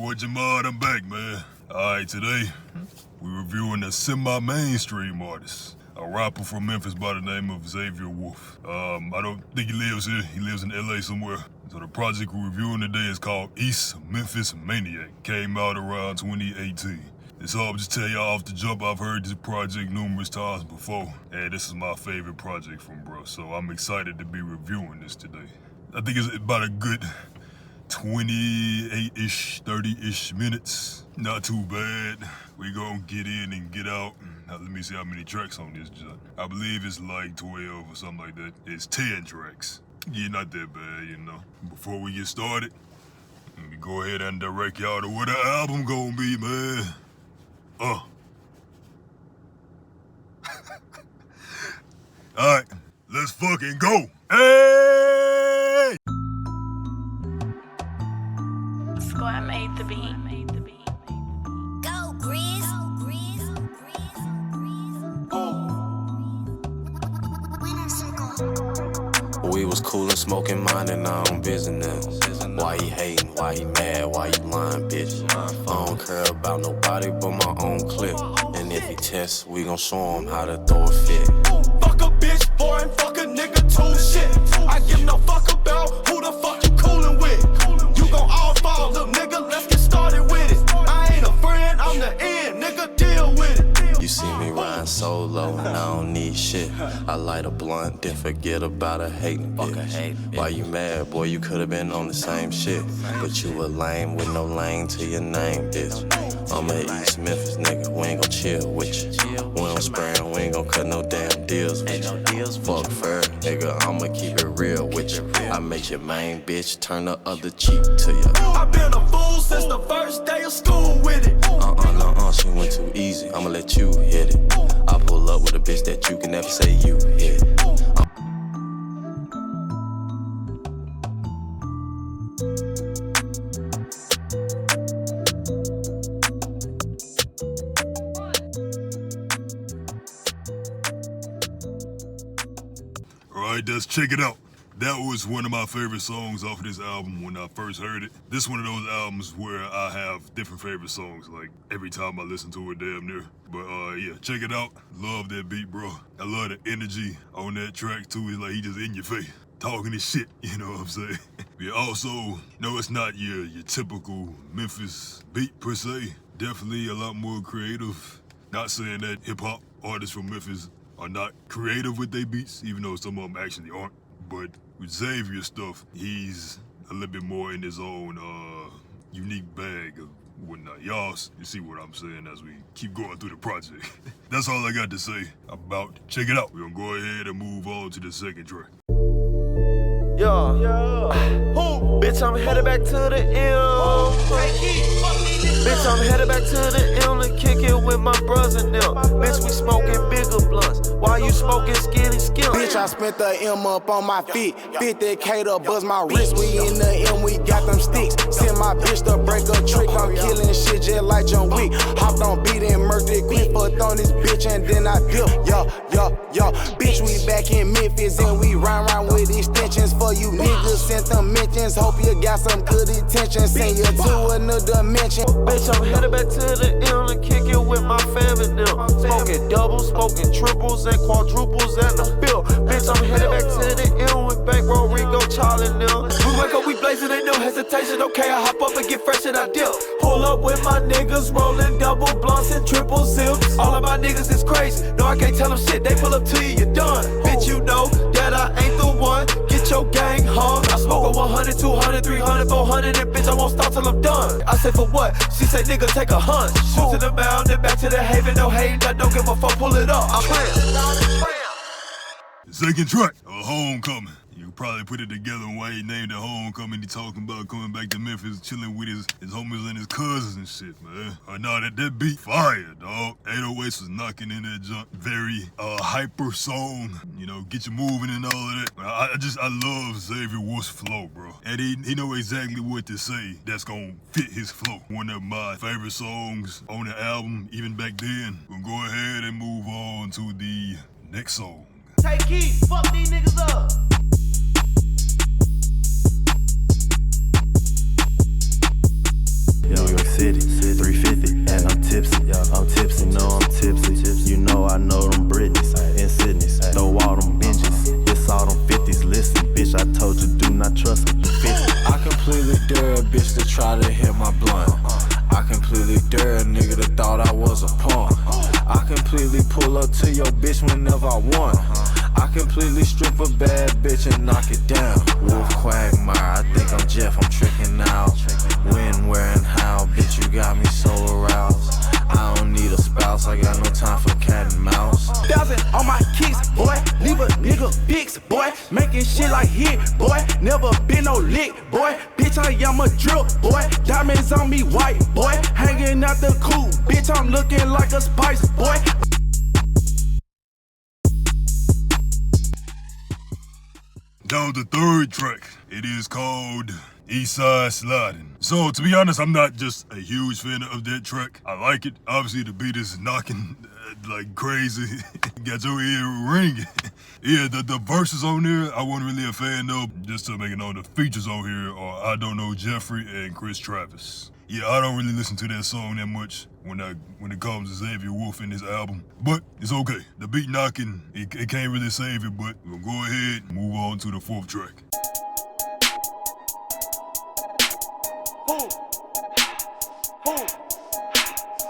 boy Jahmad, I'm back, man. Alright, today, we're reviewing a semi-mainstream artist. A rapper from Memphis by the name of Xavier Wulf. I don't think he lives here. He lives in LA somewhere. So the project we're reviewing today is called Memphis Maniac. Came out around 2018. So I'll just tell y'all off the jump, I've heard this project numerous times before. And this is my favorite project from bro. So I'm excited to be reviewing this today. I think it's about a good 28-ish, 30-ish minutes. Not too bad. We gonna get in and get out. Now, let me see how many tracks on this joint. I believe it's like 12 or something like that. It's 10 tracks. Yeah, not that bad, you know. Before we get started, let me go ahead and direct y'all to where the album gonna be, man. Alright, let's fucking go. Hey! Squad made the beat. Go, Grizz. We was cool and smoking, minding our own business. Why he hating? Why he mad? Why you lying, bitch? I don't care about nobody but my own clip. And if he tests, we gon' show him how to throw a fit. Fuck a bitch, boy, and fuck a nigga too, shit. I give no fuck about who the fuck you coolin' with. You gon' all fall, little nigga, let's get started with it. I ain't a friend, I'm the end, nigga, deal with it. You see me riding solo and I don't need shit. I light a blunt, then forget about a hating bitch. Why you mad, boy? You could've been on the same shit. But you a lame with no lane to your name, bitch. I'm a East Memphis nigga, we ain't gon' chill with you. We don't spray and we ain't gon' cut no damn deals with you. Fuck fair, nigga, I'ma keep it real with you. I make your main bitch turn the other cheek to you. I've been a fool since the first day of school with it. She went too easy, I'ma let you hit it. I pull up with a bitch that you can never say you hit. Alright, let's check it out. That was one of my favorite songs off of this album when I first heard it. This one of those albums where I have different favorite songs, like every time I listen to it damn near. But yeah, check it out. Love that beat, bro. I love the energy on that track too. It's like he just in your face, talking his shit, you know what I'm saying? Yeah, also, no, it's not your typical Memphis beat per se. Definitely a lot more creative. Not saying that hip-hop artists from Memphis are not creative with their beats, even though some of them actually aren't. But with Xavier's stuff, he's a little bit more in his own unique bag of whatnot. Y'all, you see what I'm saying as we keep going through the project. That's all I got to say about it. Check it out. We're gonna go ahead and move on to the second track. Bitch, I'm headed back to the M. Bitch, I'm headed back to the M to kick it with my bros and them. Bitch, we smoking bigger blunts. Why you smoking skinny skills? Bitch, I spent the M up on my feet. 50K to buzz my wrist. We in the M, we got them sticks. Send my bitch to break a trick. I'm killing shit just like John Wick. Hopped on beat and murked it quick. Fucked on this bitch and then I dip. Yo. Bitch, we back in Memphis and we rhyme with extensions for you niggas. Sent them mentions. Hope you got some good intention. Send you to another dimension. Bitch, I'm headed back to the M to kick it with my family now. Smoking doubles, smoking triples and quadruples and the bill. Bitch, I'm headed back to the M with Bankroll Rico, Charlie now. We wake up, we blazing, ain't no hesitation. Okay, I hop up and get fresh and I dip. Pull up with my niggas, rolling double blunts and triple zips. All of my niggas is crazy. No, I can't tell them shit. They pull up to you, you're done. Bitch, you know that I ain't the one. Get your gang hung. I smoke a 100, 200, 300, 400, and bitch, I won't stop till I'm done. I said for what? She said, nigga, take a hunt. Shoot to the mound and back to the haven. No hating, I don't give a fuck, pull it up. I'm playing. Second track, Homecoming. You probably put it together why he named it Homecoming. He talking about coming back to Memphis, chilling with his homies and his cousins and shit, man. Nah, that beat fire, dog. 808s was knocking in that junk. Very hyper song, you know, get you moving and all of that. I love Xavier Wulf's flow, bro. And he know exactly what to say that's gonna fit his flow. One of my favorite songs on the album, even back then. We'll go ahead and move on to the next song. Take heat, fuck these niggas up. Yo, completely strip a bad bitch and knock it down. Wolf Quagmire, I think I'm Jeff, I'm tricking out. When, where, and how, bitch, you got me so aroused. I don't need a spouse, I got no time for cat and mouse. 1,000 on my kicks, boy. Leave a nigga fix, boy. Making shit like hit, boy. Never been no lick, boy. Bitch, I am a drip, boy. Diamonds on me white, boy. Hanging out the coop, bitch, I'm looking like a spice, boy. Now the third track. It is called Eastside Sliding. So to be honest, I'm not just a huge fan of that track. I like it. Obviously the beat is knocking like crazy. Got your ear ringing. Yeah, the verses on there, I wasn't really a fan of. Just to make it known, the features on here are idontknowjeffrey and Chris Travis. Yeah, I don't really listen to that song that much when it comes to Xavier Wulf in his album. But it's okay. The beat knocking, it can't really save it, but we'll go ahead and move on to the fourth track.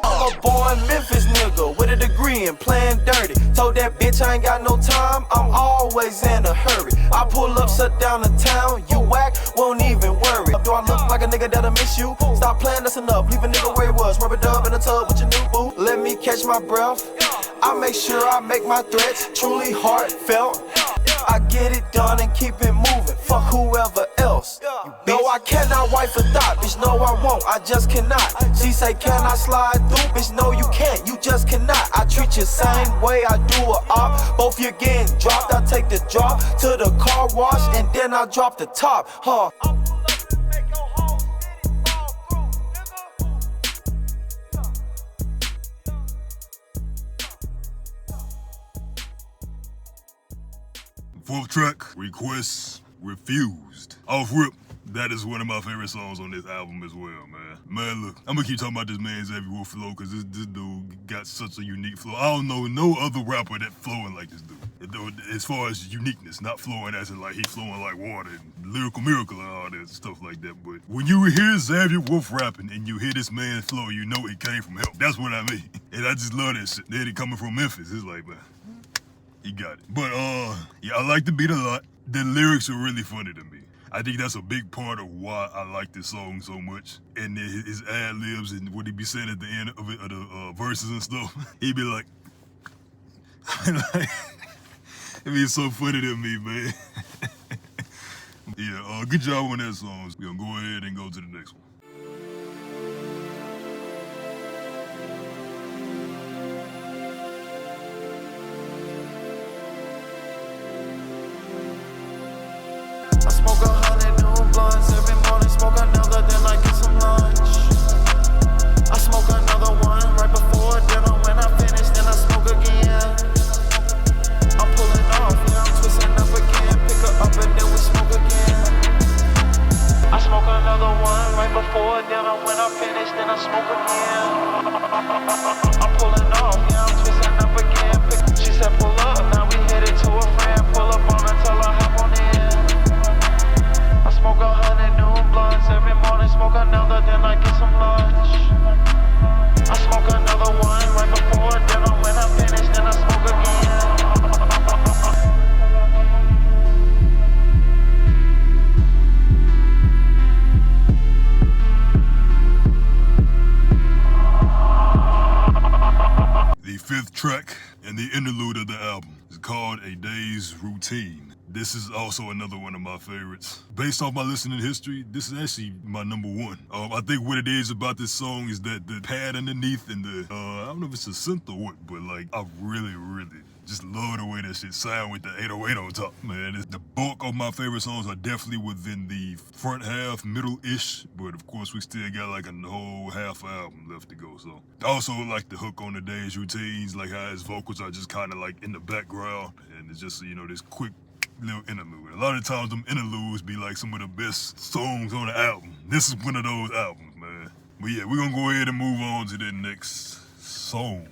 I'm a born Memphis nigga with a degree in playing dirty. Told that bitch I ain't got no time, I'm always in a hurry. I pull up, shut down the town, you whack, won't even worry. Do I look like a nigga that'll miss you? Stop playing, that's enough, leave a nigga where he was. Rubber dub in a tub with your new boo. Let me catch my breath, I make sure I make my threats truly heartfelt. I get it done and keep it moving, fuck whoever else. No, I cannot wife a thought, bitch, no I won't, I just cannot. She say, can I slide through, bitch, no you can't, you just cannot. I treat you same way I do a op, both you getting dropped. I take the drop to the car wash and then I drop the top, huh? Fourth track, Requests Refused. Off rip, that is one of my favorite songs on this album as well, man. Man, look, I'm gonna keep talking about this man Xavier Wulf flow, cause this dude got such a unique flow. I don't know no other rapper that flowing like this dude. As far as uniqueness, not flowing as in like he flowing like water and lyrical miracle and all that stuff like that. But when you hear Xavier Wulf rapping and you hear this man's flow, you know it came from him. That's what I mean. And I just love that shit. Then it coming from Memphis. It's like, man, he got it. But yeah, I like the beat a lot. The lyrics are really funny to me. I think that's a big part of why I like this song so much. And his ad-libs and what he be saying at the end of it, of the verses and stuff. He'd be like, it be so funny to me, man. Yeah, good job on that song. We're gonna go ahead and go to the next one. I smoke 100 new blunts every morning, smoke another, then I get some lunch. I smoke another one right before dinner. When I finish, then I smoke again. I'm pulling off, yeah, I'm twisting up again. Pick her up and then we smoke again. I smoke another one right before dinner. When I finish, then I smoke again. I'm pulling off, yeah, I'm twisting up again. She said pull up, now we headed to a friend. Pull up on her, tell her hop on in. I smoke 100 new blunts every morning, smoke another, then I get some lunch. I smoke another one right before dinner. When I finish, then I smoke again. The fifth track and the interlude of the album is called A Day's Routine. This is also another one of my favorites. Based off my listening history, this is actually my number one. I think what it is about this song is that the pad underneath and the, I don't know if it's a synth or what, but like, I really just love the way that shit sound with the 808 on top, man. The bulk of my favorite songs are definitely within the front half, middle-ish, but of course we still got like a whole half album left to go, so. I also like the hook on the day's routines, like how his vocals are just kind of like in the background, and it's just, you know, this quick little interlude. A lot of times them interludes be like some of the best songs on the album. This is one of those albums, man. But yeah, we're gonna go ahead and move on to the next song.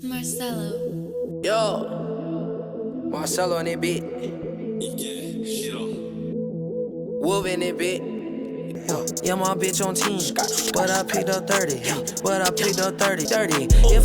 Marcelo. Yo, Marcelo in it bit. Wolf in it bit. Yeah, my bitch on team, but I picked up 30. If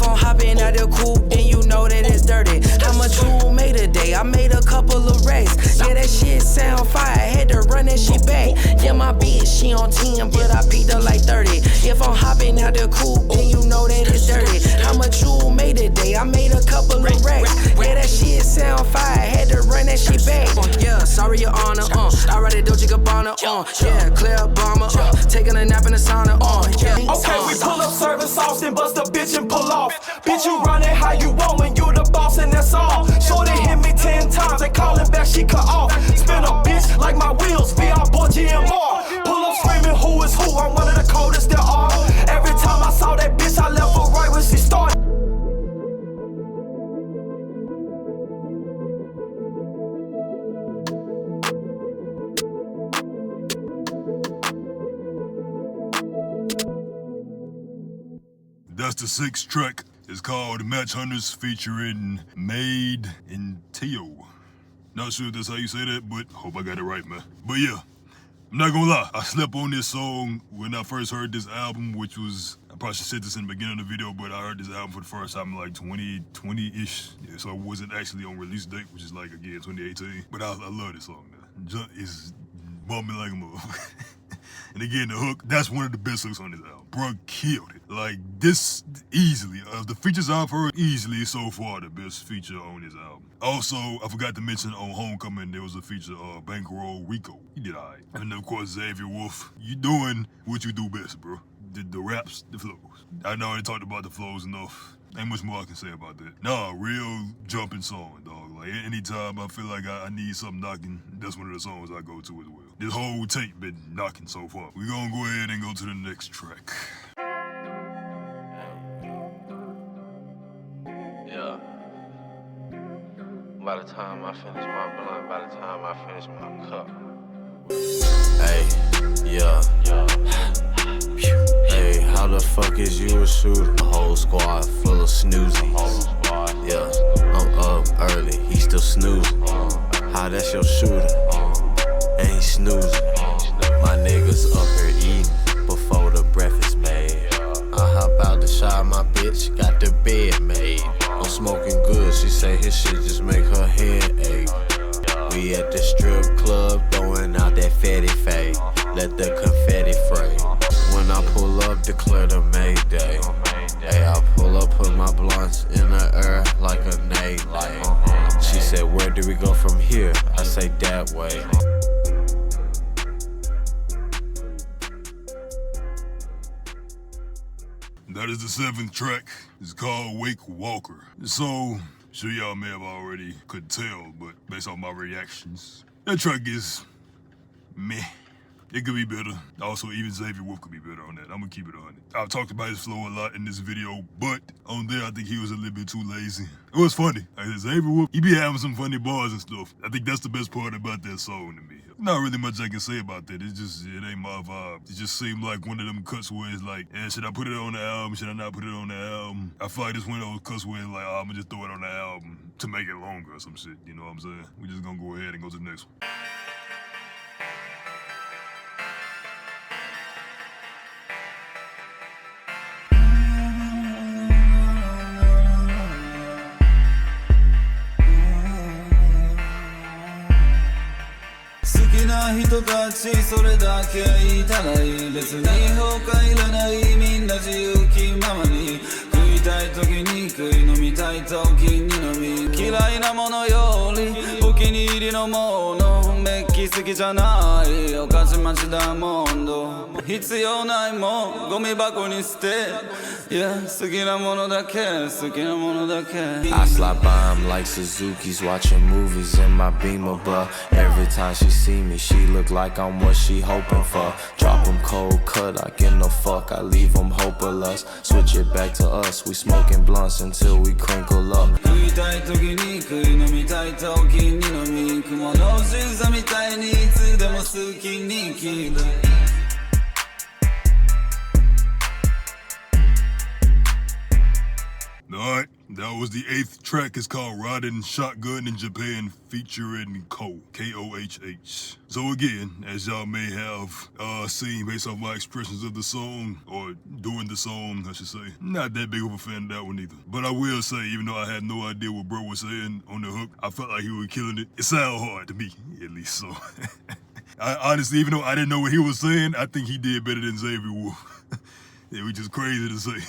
I'm hopping out the coupe, then you know that it's dirty. How much you made a day? I made a couple couple of racks. Yeah, that shit sound fire, had to run that shit back. Yeah, my bitch, she on 10, but I peaked her like 30. If I'm hopping out the coupe, then you know that it's dirty. How much you made today? I made a couple of racks. Yeah, that shit sound fire, had to run that shit back. Yeah, sorry, your honor, I ride a Dolce Gabbana, yeah, Claire Obama, taking a nap in the sauna, yeah. Okay, we pull up serving sauce and bust a bitch and pull off. Bitch, you run it how you want when you the boss and that's all. Shorty hit me 10 times, they callin' back, she cut off. Spin a bitch like my wheels, VR, boy, GMR. Pull up screaming who is who, I'm one of the coldest there are. Every time I saw that bitch, I left her right when she started. That's the 6th track. It's called Match Hunters featuring Madeintyo. Not sure if that's how you say that, but hope I got it right, man. But yeah, I'm not gonna lie. I slept on this song when I first heard this album, which was, I probably should say this in the beginning of the video, but I heard this album for the first time in like 2020-ish. Yeah, so it wasn't actually on release date, which is like, again, 2018. But I love this song, man. It's bumping like a motherfucker. And again, the hook, that's one of the best hooks on this album. Bruh killed it. Like, this, easily, of the features I've heard, easily so far the best feature on this album. Also, I forgot to mention on Homecoming, there was a feature of Bankroll Rico. He did alright. And of course, Xavier Wulf. You doing what you do best, bro. The raps, the flows. I know I talked about the flows enough. Ain't much more I can say about that. Nah, real jumping song, dog. Like, anytime I feel like I need something knocking, that's one of the songs I go to as well. This whole tape been knocking so far. We gonna go ahead and go to the next track. Yeah. By the time I finish my blunt, by the time I finish my cup. Hey, yeah. Hey, how the fuck is you a shooter? A whole squad full of snoozies. Yeah, I'm up early, he still snoozing. How that's your shooter? Ain't snoozing. My niggas up here eating before the breakfast made. I hop out the shop, my bitch got the bed made. I'm smoking good, she say his shit just make her head ache. We at the strip club, throwing out that fatty fade. Let the confetti fray. When I pull up, declare the Mayday. Hey, I pull up, put my blunts in the air like a naylay. She said, where do we go from here? I say that way. That is the 7th track. It's called Wake Walker. So, sure y'all may have already could tell, but based on my reactions, that track is meh. It could be better. Also, even Xavier Wulf could be better on that. I'm gonna keep it 100. I've talked about his flow a lot in this video, but on there, I think he was a little bit too lazy. It was funny. Like, Xavier Wulf, he be having some funny bars and stuff. I think that's the best part about that song to me. Not really much I can say about that. It ain't my vibe. It just seemed like one of them cuts where it's like, yeah, should I put it on the album? Should I not put it on the album? I feel like this one of those cuts where it's like, I'm gonna just throw it on the album to make it longer or some shit. You know what I'm saying? We're just gonna go ahead and go to the next one.好きな人たちそれだけいたらいい別に他いらないみんな自由気ままに食いたい時に食い飲みたい時に飲み嫌いなものよりお気に入りのものメッキ好きじゃないお菓子待ちだもんど必要ないもんゴミ箱に捨て Yeah 好きなものだけ好きなものだけ I slide by him like Suzuki's watching movies in my Beamer, but every time she see me, she look like I'm what she hoping for. Drop him cold cut, I give no fuck, I leave him hopeless. Switch it back to us, we smoking blunts until we crinkle up. 食いたい時に食い飲みたい時に飲み雲の静さみたいにいつでも好きに生きる Alright, that was was the 8th track. It's called Riding Shotgun in Japan featuring KOHH. So again, as y'all may have seen based off my expressions of the song, or during the song, I should say, not that big of a fan of that one either. But I will say, even though I had no idea what bro was saying on the hook, I felt like he was killing it. It sounded hard to me, at least, so. I honestly, even though I didn't know what he was saying, I think he did better than Xavier Wulf. It was just crazy to say.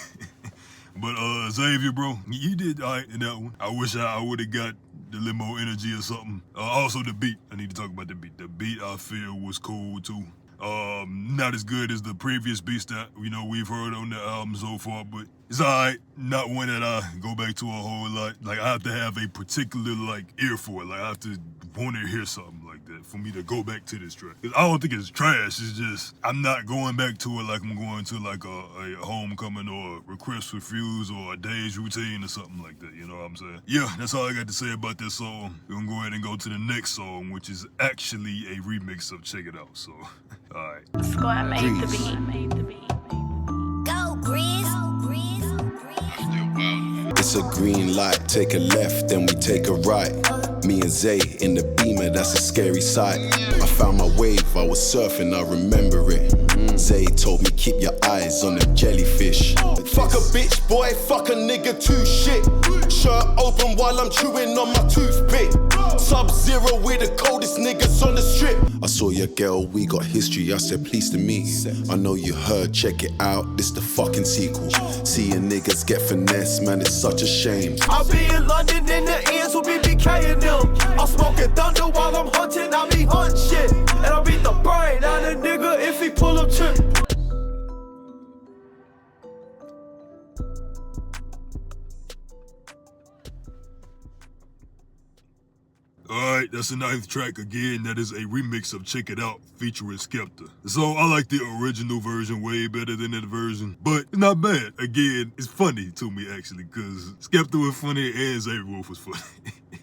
But Xavier, bro, you did all right in that one. I wish I would have got the limo energy or something. Also the beat, I need to talk about the beat. The beat I feel was cool too. Not as good as the previous beats that, you know, we've heard on the album so far, but it's alright. Not one that I go back to a whole lot. Like, I have to have a particular, like, ear for it. Like, I have to want to hear something like that for me to go back to this track. Cause I don't think it's trash. It's just, I'm not going back to it like I'm going to, like, a homecoming or a request for fuse or a day's routine or something like that. You know what I'm saying? Yeah, that's all I got to say about this song. We're gonna go ahead and go to the next song, which is actually a remix of Check It Out. So, alright. Squad made the beat. Go, Grizz. It's a green light, take a left, then we take a right. Me and Zay in the Beamer, that's a scary sight. I found my wave, I was surfing, I remember it. Zay told me keep your eyes on the jellyfish. Fuck a bitch, boy, fuck a nigga too shit. Shirt open while I'm chewing on my toothpick. Sub-Zero with the coldest niggas on the strip. I saw your girl, we got history, I said pleased to meet you. I know you heard, check it out, this the fucking sequel. Seeing niggas get finesse, man, it's such a shame. I'll be in London in the ends with BBK and them. I'm smoking thunder while I'm hunting, I be hunting shit. And I'll beat the brain out of nigga if he pull up trip. Alright, that's the 9th track again. That is a remix of Check It Out featuring Skepta. So I like the original version way better than that version, but it's not bad. Again, it's funny to me actually, because Skepta was funny and Xavier Wulf was funny.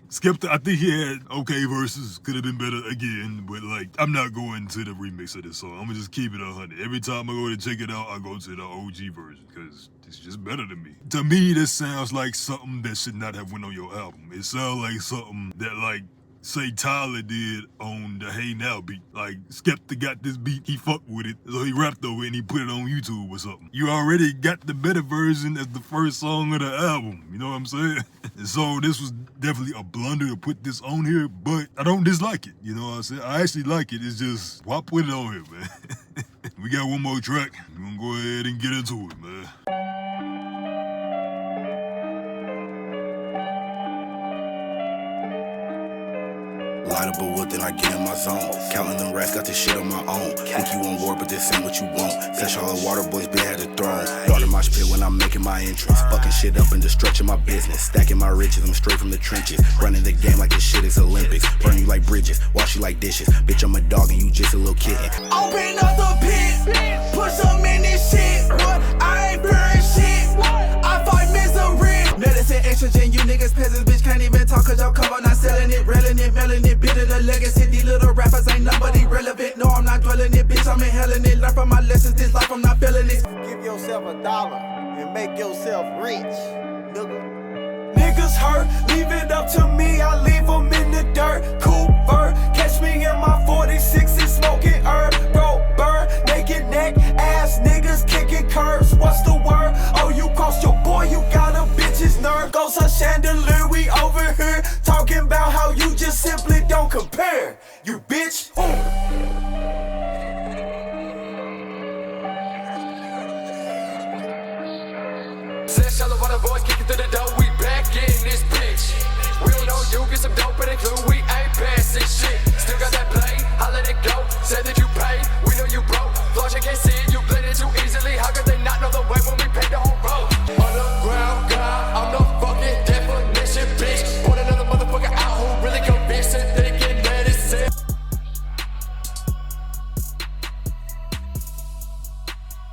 Skepta, I think he had okay verses, could have been better again, but like, I'm not going to the remix of this song. I'm gonna just keep it 100. Every time I go to Check It Out, I go to the OG version, because it's just better to me. To me, this sounds like something that should not have went on your album. It sounds like something that, like, say Tyler did on the Hey Now beat. Like, Skepta got this beat, he fucked with it, so he rapped over it and he put it on YouTube or something. You already got the better version as the first song of the album, you know what I'm saying? And so this was definitely a blunder to put this on here, but I don't dislike it, you know what I'm saying? I actually like it, it's just, why put it on here, man? We got one more track, we're gonna go ahead and get into it, man. Light up a wood, then I get in my zone. Counting them rats, got this shit on my own. Think you want war, but this ain't what you want. Fetch all the water boys, been had the throne. Thought in my spit when I'm making my entrance. Fucking shit up and destructing my business. Stacking my riches, I'm straight from the trenches. Running the game like this shit is Olympics. Burn you like bridges, wash you like dishes. Bitch, I'm a dog and you just a little kitten. Open up the pit, put some in this shit. What? I ain't fearing shit. I fight misery. Medicine, estrogen, you niggas peasants, bitch can't even talk cause y'all cover not selling it, railing it, mailing it, bitter the legacy. These little rappers ain't nobody relevant. No, I'm not dwelling it, bitch, I'm inhaling it. Learn from my lessons, this life I'm not feeling it. Give yourself $1 and make yourself rich, nigga. Niggas hurt, leave it up to me, I leave them in the dirt. Cooper, catch me in my 46 and smoking herb. Bro, burn, naked neck, ass niggas kicking curves. What's the word? Oh, you crossed your boy, you got a bitch's nerve. Goes a chandelier, we over here talking about how you just simply don't compare. You bitch. Said shallow water boys kicking through the door, we back in this bitch. We don't know you, get some dope in the clue, we ain't passing shit. Still got that play, I let it go. Said that you paid, we know you broke. Flash, you can't see it, you blend it too easily. How could they not know the way when we paid the whole road? Underground guy, I'm the fucking definition, bitch. Put another motherfucker out who really convinced and thinking that it's it.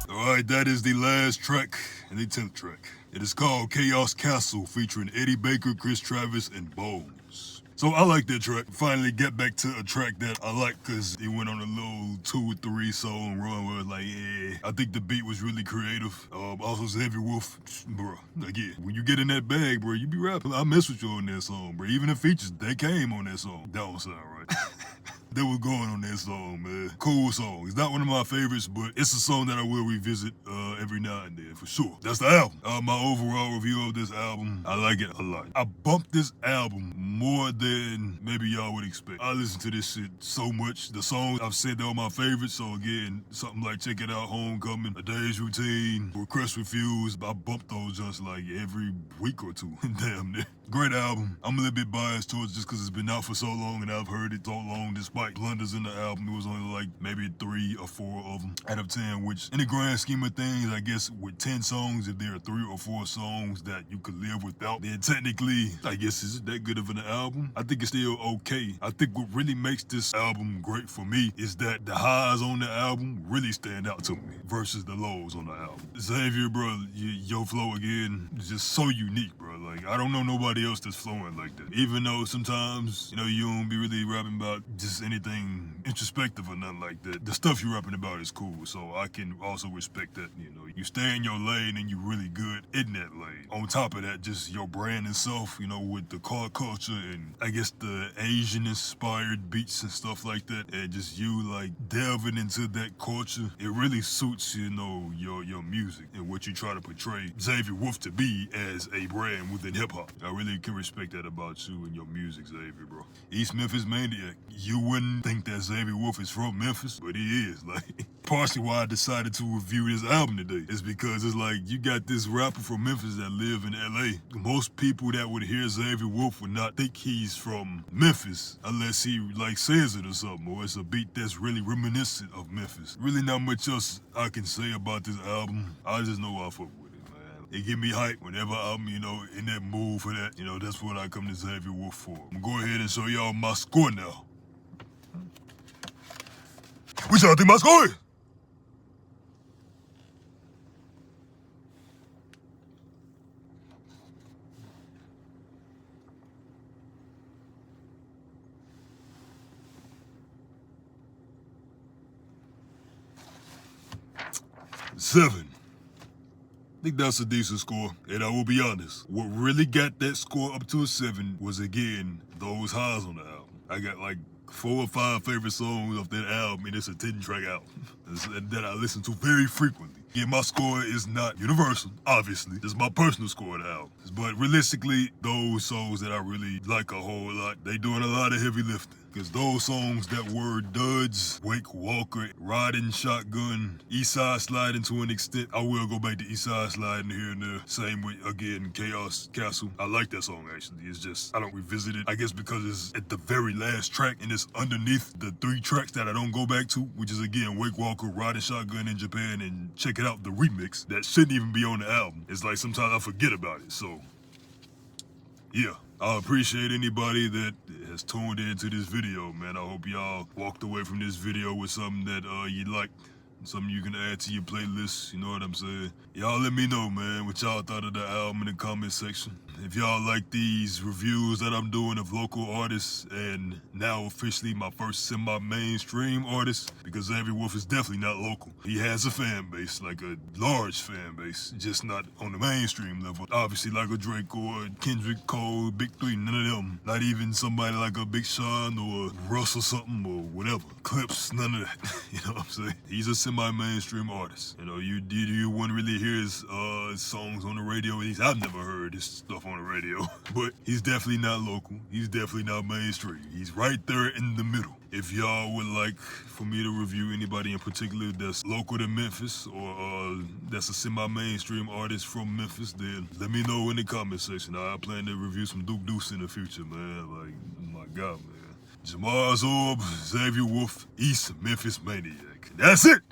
Alright, that is the last track and the 10th track. It is called Chaos Castle featuring Eddy Baker, Chris Travis, and Bones. So I like that track. Finally get back to a track that I like because it went on a little 2 or 3 song run where it was like, yeah. I think the beat was really creative. Also Xavier Wulf, bro. Again, when you get in that bag, bro, you be rapping. I mess with you on that song, bro. Even the features, they came on that song. That don't sound right. They were going on that song, man. Cool song. It's not one of my favorites, but it's a song that I will revisit every now and then, for sure. That's the album. My overall review of this album, I like it a lot. I bumped this album more than maybe y'all would expect. I listen to this shit so much. The songs, I've said they're my favorites, so again, something like Check It Out, Homecoming, A Day's Routine, Request Refused, I bump those just like every week or two. Damn near. Great album. I'm a little bit biased towards it just because it's been out for so long and I've heard it so long. Despite blunders in the album, it was only like maybe 3 or 4 of them out of 10, which in the grand scheme of things, I guess with 10 songs, if there are 3 or 4 songs that you could live without, then technically, I guess is it that good of an album? I think it's still okay. I think what really makes this album great for me is that the highs on the album really stand out to me versus the lows on the album. Xavier, bro, your flow again is just so unique, bro. Like, I don't know nobody else that's flowing like that. Even though sometimes, you know, you don't be really rapping about just anything introspective or nothing like that. The stuff you're rapping about is cool, so I can also respect that, you know. You stay in your lane and you're really good in that lane. On top of that, just your brand itself, you know, with the car culture and I guess the Asian-inspired beats and stuff like that, and just you, like, delving into that culture, it really suits, you know, your music and what you try to portray Xavier Wulf to be as a brand within hip-hop. I really can respect that about you and your music, Xavier, bro. East Memphis Maniac. You wouldn't think that Xavier Wulf is from Memphis, but he is. Like, partially why I decided to review this album today is because it's like you got this rapper from Memphis that live in LA. Most people that would hear Xavier Wulf would not think he's from Memphis unless he like says it or something, or it's a beat that's really reminiscent of Memphis. Really not much else I can say about this album. I just know I fuck with it, man. It give me hype whenever I'm, you know, in that mood for that. You know, that's what I come to Xavier Wulf for. I'm gonna go ahead and show y'all my score now. What y'all think my score is? Seven. I think that's a decent score, and I will be honest. What really got that score up to a 7 was, again, those highs on the album. I got like 4 or 5 favorite songs off that album, and it's a 10-track album that I listen to very frequently. Yeah, my score is not universal, obviously. It's my personal score of the album. But realistically, those songs that I really like a whole lot, they doing a lot of heavy lifting. Because those songs that were duds, Wake Walker, Riding Shotgun, Eastside Sliding to an extent. I will go back to Eastside Sliding here and there. Same with, again, KOHH Castle. I like that song, actually. It's just, I don't revisit it. I guess because it's at the very last track and it's underneath the 3 tracks that I don't go back to, which is, again, Wake Walker, Riding Shotgun in Japan, and Check It Out, the remix. That shouldn't even be on the album. It's like sometimes I forget about it, so yeah. I appreciate anybody that has tuned into this video, man. I hope y'all walked away from this video with something that you liked, something you can add to your playlist, you know what I'm saying? Y'all let me know, man, what y'all thought of the album in the comment section. If y'all like these reviews that I'm doing of local artists and now officially my first semi-mainstream artist, because Xavier Wulf is definitely not local. He has a fan base, like a large fan base, just not on the mainstream level. Obviously like a Drake or Kendrick, Cole, Big 3, none of them. Not even somebody like a Big Sean or Russ or something or whatever. Clips, none of that. You know what I'm saying? He's a semi-mainstream artist. You know, you wouldn't really hear his songs on the radio. I've never heard his stuff on the radio, but he's definitely not local. He's definitely not mainstream. He's right there in the middle. If y'all would like for me to review anybody in particular that's local to Memphis or that's a semi-mainstream artist from Memphis, then let me know in the comment section. I plan to review some Duke Deuce in the future, man. Like, oh my God, man. Jahmad, Xavier Wulf, East Memphis Maniac. That's it.